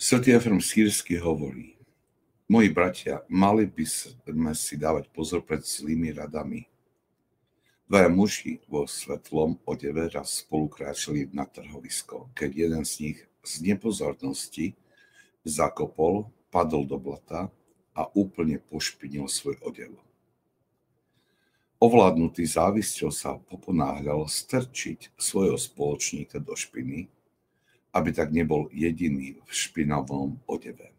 Svätý Efrem Sýrsky hovorí: Moji bratia, mali by sme si dávať pozor pred zlými radami. Dvaja muži vo svetlom odeve raz spolu kráčali na trhovisko, keď jeden z nich z nepozornosti zakopol, padol do blata a úplne pošpinil svoj odev. Ovládnutý závisťou sa poponáhľal strčiť svojho spoločníka do špiny, aby tak nebol jediný v špinavom odeve.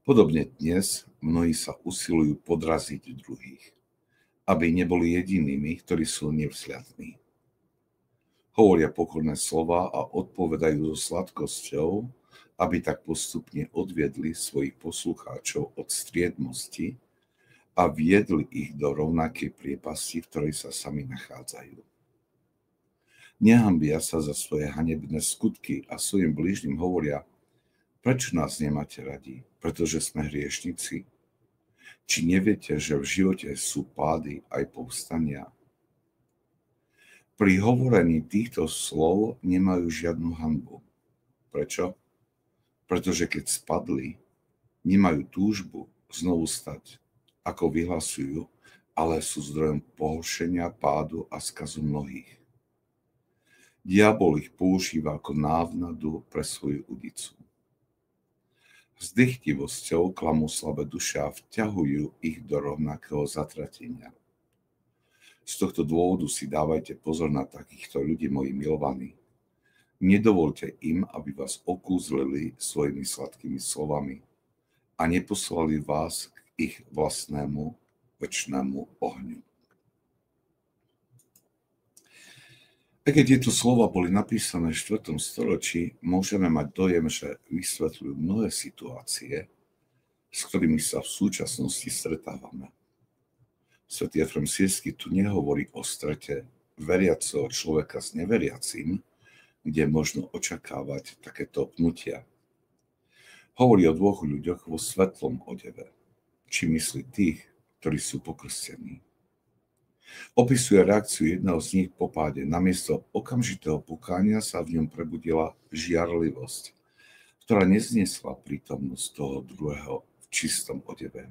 Podobne dnes mnohí sa usilujú podraziť druhých, aby neboli jedinými, ktorí sú nevzhľadní. Hovoria pokorné slova a odpovedajú so sladkosťou, aby tak postupne odviedli svojich poslucháčov od striedmosti a viedli ich do rovnakej priepasti, v ktorej sa sami nachádzajú. Nehambia sa za svoje hanebné skutky a svojim blížnym hovoria: prečo nás nemáte radi? Pretože sme hriešnici? Či neviete, že v živote sú pády aj povstania? Pri hovorení týchto slov nemajú žiadnu hanbu. Prečo? Pretože keď spadli, nemajú túžbu znovu stať, ako vyhlasujú, ale sú zdrojom pohoršenia, pádu a skazu mnohých. Diabol ich používa ako návnadu pre svoju udicu. S dychtivosťou klamú slabé duše a vťahujú ich do rovnakého zatratenia. Z tohto dôvodu si dávajte pozor na takýchto ľudí, moji milovaní. Nedovolte im, aby vás okúzlili svojimi sladkými slovami a neposlali vás k ich vlastnému večnému ohňu. A keď tieto slova boli napísané v 4. storočí, môžeme mať dojem, že vysvetľujú mnohé situácie, s ktorými sa v súčasnosti stretávame. Svätý Efrem Sýrsky tu nehovorí o strete veriaceho človeka s neveriacím, kde možno očakávať takéto pnutia. Hovorí o dvoch ľuďoch vo svetlom odeve, či myslí tých, ktorí sú pokrstení. Opisuje reakciu jedného z nich po páde. Namiesto okamžitého pokánia sa v ňom prebudila žiarlivosť, ktorá nezniesla prítomnosť toho druhého v čistom odeve.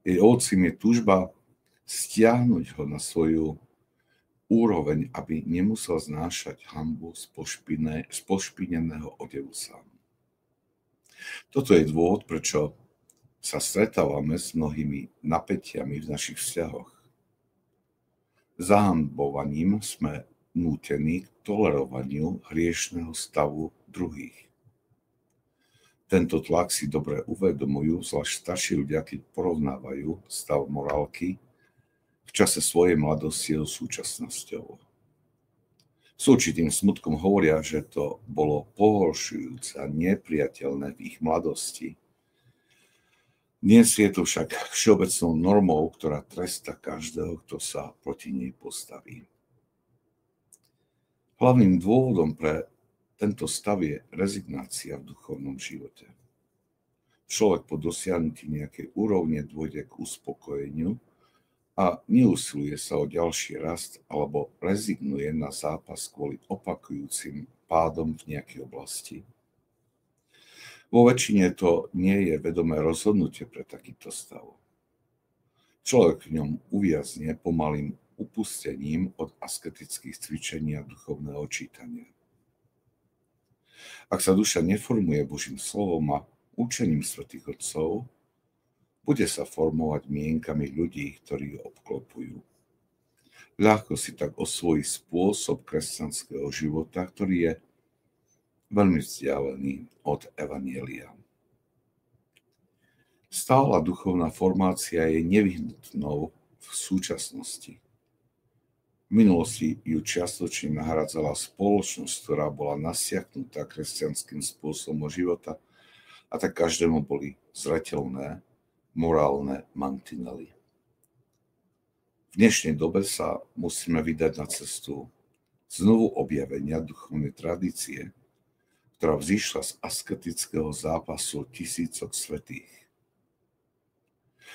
Jej ovocím je túžba stiahnuť ho na svoju úroveň, aby nemusel znášať hanbu z pošpineného odevu sám. Toto je dôvod, prečo sa stretávame s mnohými napätiami v našich vzťahoch. Zahanbovaním sme nútení k tolerovaniu hriešneho stavu druhých. Tento tlak si dobre uvedomujú zvlášť starší ľudia, keď porovnávajú stav morálky v čase svojej mladosti so súčasnosťou. S určitým smutkom hovoria, že to bolo pohoršujúce a nepriateľné v ich mladosti. Dnes je to však všeobecnou normou, ktorá trestá každého, kto sa proti nej postaví. Hlavným dôvodom pre tento stav je rezignácia v duchovnom živote. Človek po dosiahnutí nejakej úrovne dôjde k uspokojeniu a neusiluje sa o ďalší rast alebo rezignuje na zápas kvôli opakujúcim pádom v nejakej oblasti. Vo väčšine to nie je vedomé rozhodnutie pre takýto stav. Človek v ňom uviazne pomalým upustením od asketických cvičení a duchovného čítania. Ak sa duša neformuje Božím slovom a učením svätých otcov, bude sa formovať mienkami ľudí, ktorí ju obklopujú. Ľahko si tak osvojí spôsob kresťanského života, ktorý je veľmi vzdialený od evanjelia. Stála duchovná formácia je nevyhnutnou v súčasnosti. V minulosti ju čiastočne nahradzala spoločnosť, ktorá bola nasiaknutá kresťanským spôsobom života, a tak každému boli zreteľné morálne mantinely. V dnešnej dobe sa musíme vydať na cestu znovu objavenia duchovnej tradície, ktorá vzýšla z asketického zápasu tisícok svätých.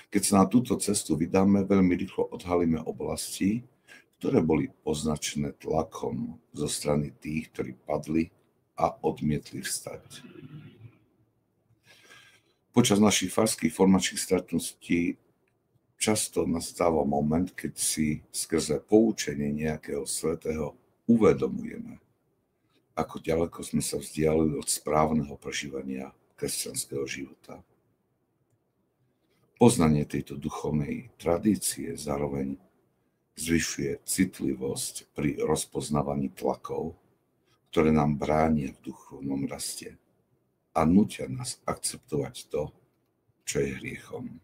Keď sa na túto cestu vydáme, veľmi rýchlo odhalíme oblasti, ktoré boli označené tlakom zo strany tých, ktorí padli a odmietli vstať. Počas našich farských formačných stretnutí často nastáva moment, keď si skrze poučenie nejakého svätého uvedomujeme, ako ďaleko sme sa vzdialili od správneho prežívania kresťanského života. Poznanie tejto duchovnej tradície zároveň zvyšuje citlivosť pri rozpoznávaní tlakov, ktoré nám bránia v duchovnom raste a nútia nás akceptovať to, čo je hriechom.